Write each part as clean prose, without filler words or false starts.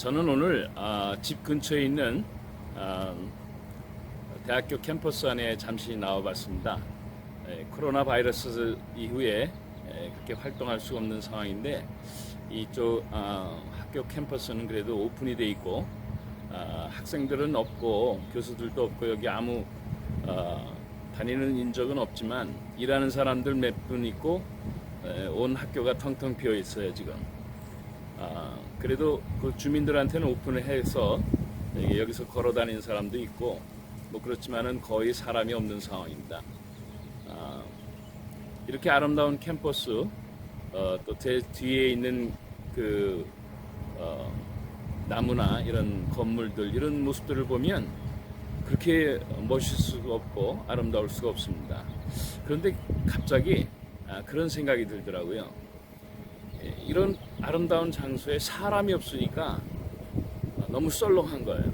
저는 오늘 집 근처에 있는 대학교 캠퍼스 안에 잠시 나와봤습니다. 코로나 바이러스 이후에 그렇게 활동할 수가 없는 상황인데 이쪽 학교 캠퍼스는 그래도 오픈이 돼 있고 학생들은 없고 교수들도 없고 여기 아무 다니는 인적은 없지만 일하는 사람들 몇 분 있고 온 학교가 텅텅 비어 있어요 지금. 그래도 그 주민들한테는 오픈을 해서 여기서 걸어 다니는 사람도 있고 뭐 그렇지만은 거의 사람이 없는 상황입니다. 이렇게 아름다운 캠퍼스 또 제 뒤에 있는 그 나무나 이런 건물들 이런 모습들을 보면 그렇게 멋있을 수가 없고 아름다울 수가 없습니다. 그런데 갑자기 그런 생각이 들더라고요. 이런 아름다운 장소에 사람이 없으니까 너무 썰렁한 거예요.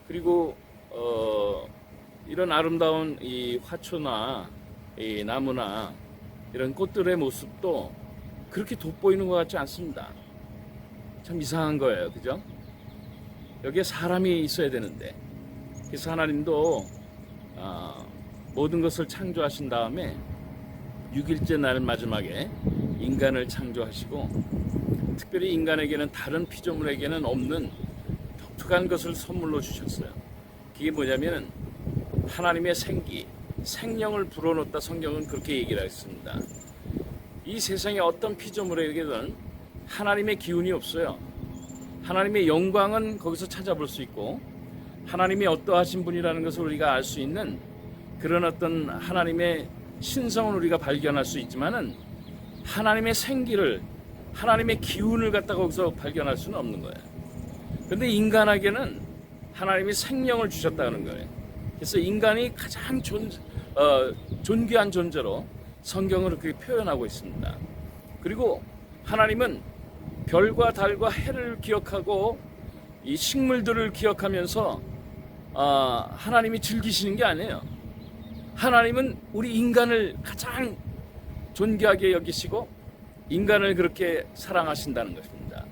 그리고 이런 아름다운 이 화초나 이 나무나 이런 꽃들의 모습도 그렇게 돋보이는 것 같지 않습니다. 참 이상한 거예요, 그죠? 여기에 사람이 있어야 되는데, 그래서 하나님도 모든 것을 창조하신 다음에 6일째 날 마지막에 인간을 창조하시고 특별히 인간에게는 다른 피조물에게는 없는 독특한 것을 선물로 주셨어요. 그게 뭐냐면 하나님의 생기, 생명을 불어넣었다. 성경은 그렇게 얘기를 했습니다. 이 세상에 어떤 피조물에게는 하나님의 기운이 없어요. 하나님의 영광은 거기서 찾아볼 수 있고 하나님이 어떠하신 분이라는 것을 우리가 알 수 있는 그런 어떤 하나님의 신성을 우리가 발견할 수 있지만은 하나님의 생기를 하나님의 기운을 갖다가 거기서 발견할 수는 없는 거예요. 그런데 인간에게는 하나님이 생명을 주셨다는 거예요. 그래서 인간이 가장 존귀한 존재로 성경을 그렇게 표현하고 있습니다. 그리고 하나님은 별과 달과 해를 기억하고 이 식물들을 기억하면서 하나님이 즐기시는 게 아니에요. 하나님은 우리 인간을 가장 존귀하게 여기시고 인간을 그렇게 사랑하신다는 것입니다.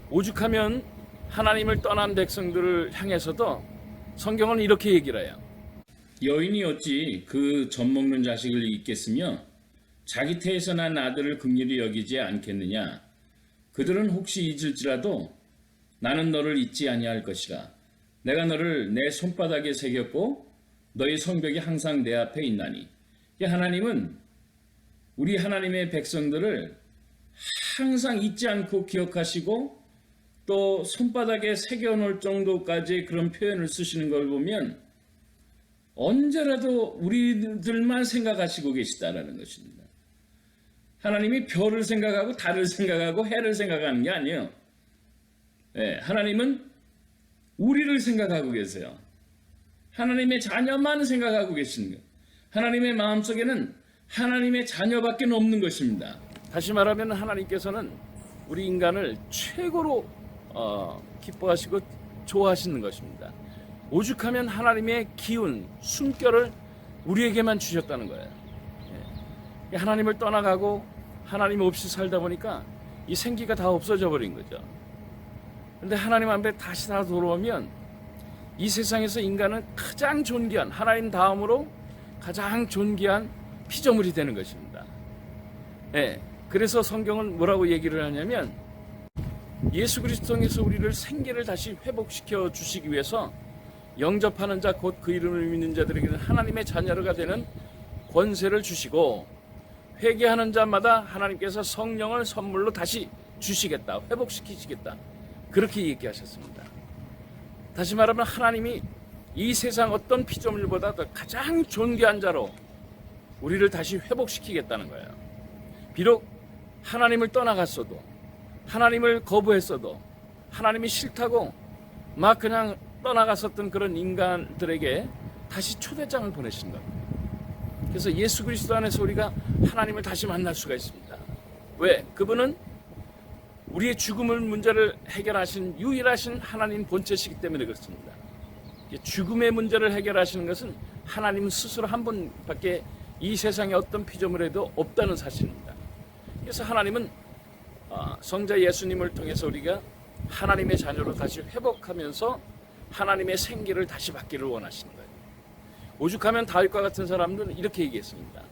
오죽하면 하나님을 떠난 백성들을 향해서도 성경은 이렇게 얘기를 해요. 여인이 어찌 그 젖먹는 자식을 잊겠으며 자기 태에서 난 아들을 긍휼히 여기지 않겠느냐. 그들은 혹시 잊을지라도 나는 너를 잊지 아니할 것이라. 내가 너를 내 손바닥에 새겼고 너희 성벽이 항상 내 앞에 있나니. 하나님은 우리 하나님의 백성들을 항상 잊지 않고 기억하시고 또 손바닥에 새겨놓을 정도까지 그런 표현을 쓰시는 걸 보면 언제라도 우리들만 생각하시고 계시다라는 것입니다. 하나님이 별을 생각하고 달을 생각하고 해를 생각하는 게 아니에요. 하나님은 우리를 생각하고 계세요. 하나님의 자녀만 생각하고 계시는 거예요. 하나님의 마음속에는 하나님의 자녀밖에 없는 것입니다. 다시 말하면 하나님께서는 우리 인간을 최고로 기뻐하시고 좋아하시는 것입니다. 오죽하면 하나님의 기운, 숨결을 우리에게만 주셨다는 거예요. 하나님을 떠나가고 하나님 없이 살다 보니까 이 생기가 다 없어져 버린 거죠. 그런데 하나님 앞에 다시 다 돌아오면 이 세상에서 인간은 가장 존귀한, 하나님 다음으로 가장 존귀한 피조물이 되는 것입니다. 그래서 성경은 뭐라고 얘기를 하냐면 예수 그리스도 통해서 우리를 생기를 다시 회복시켜 주시기 위해서 영접하는 자 곧 그 이름을 믿는 자들에게는 하나님의 자녀가 되는 권세를 주시고 회개하는 자마다 하나님께서 성령을 선물로 다시 주시겠다, 회복시키시겠다, 그렇게 얘기하셨습니다. 다시 말하면 하나님이 이 세상 어떤 피조물보다도 가장 존귀한 자로 우리를 다시 회복시키겠다는 거예요. 비록 하나님을 떠나갔어도, 하나님을 거부했어도, 하나님이 싫다고 막 그냥 떠나갔었던 그런 인간들에게 다시 초대장을 보내신 겁니다. 그래서 예수 그리스도 안에서 우리가 하나님을 다시 만날 수가 있습니다. 왜? 그분은 우리의 죽음을 문제를 해결하신 유일하신 하나님 본체시기 때문에 그렇습니다. 죽음의 문제를 해결하시는 것은 하나님 스스로 한 분밖에 이 세상에 어떤 피조물에도 없다는 사실입니다. 그래서 하나님은 성자 예수님을 통해서 우리가 하나님의 자녀로 다시 회복하면서 하나님의 생기를 다시 받기를 원하시는 거예요. 오죽하면 다윗과 같은 사람들은 이렇게 얘기했습니다.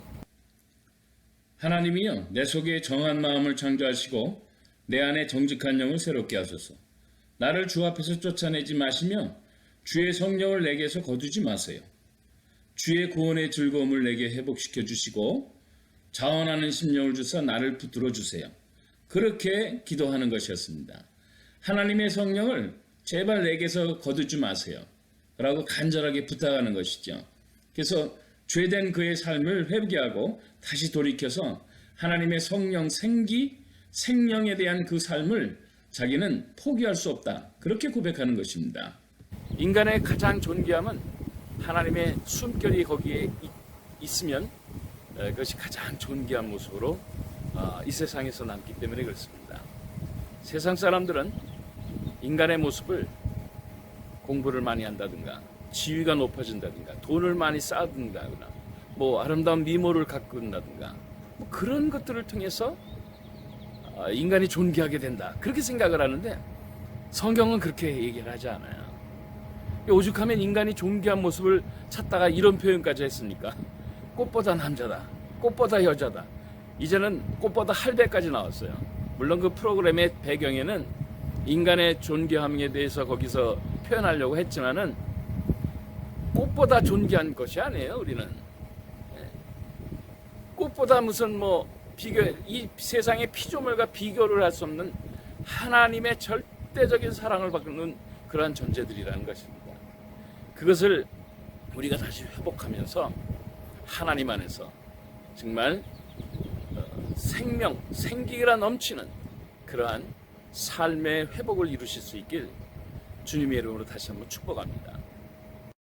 하나님이여, 내 속에 정한 마음을 창조하시고 내 안에 정직한 영을 새롭게 하소서. 나를 주 앞에서 쫓아내지 마시며 주의 성령을 내게서 거두지 마세요. 주의 구원의 즐거움을 내게 회복시켜 주시고 자원하는 심령을 주사 나를 붙들어 주세요. 그렇게 기도하는 것이었습니다. 하나님의 성령을 제발 내게서 거두지 마세요 라고 간절하게 부탁하는 것이죠. 그래서 죄된 그의 삶을 회개하고 다시 돌이켜서 하나님의 성령 생명에 대한 그 삶을 자기는 포기할 수 없다, 그렇게 고백하는 것입니다. 인간의 가장 존귀함은 하나님의 숨결이 거기에 있으면 그것이 가장 존귀한 모습으로 이 세상에서 남기 때문에 그렇습니다. 세상 사람들은 인간의 모습을 공부를 많이 한다든가 지위가 높아진다든가 돈을 많이 쌓는다거나 뭐 아름다운 미모를 가꾼다든가 뭐 그런 것들을 통해서 인간이 존귀하게 된다, 그렇게 생각을 하는데 성경은 그렇게 얘기를 하지 않아요. 오죽하면 인간이 존귀한 모습을 찾다가 이런 표현까지 했으니까 꽃보다 남자다, 꽃보다 여자다, 이제는 꽃보다 할배까지 나왔어요. 물론 그 프로그램의 배경에는 인간의 존귀함에 대해서 거기서 표현하려고 했지만은 꽃보다 존귀한 것이 아니에요. 우리는 꽃보다 무슨 뭐 비교, 이 세상의 피조물과 비교를 할 수 없는 하나님의 절대적인 사랑을 받는 그러한 존재들이라는 것입니다. 그것을 우리가 다시 회복하면서 하나님 안에서 정말 생기가 넘치는 그러한 삶의 회복을 이루실 수 있길 주님의 이름으로 다시 한번 축복합니다.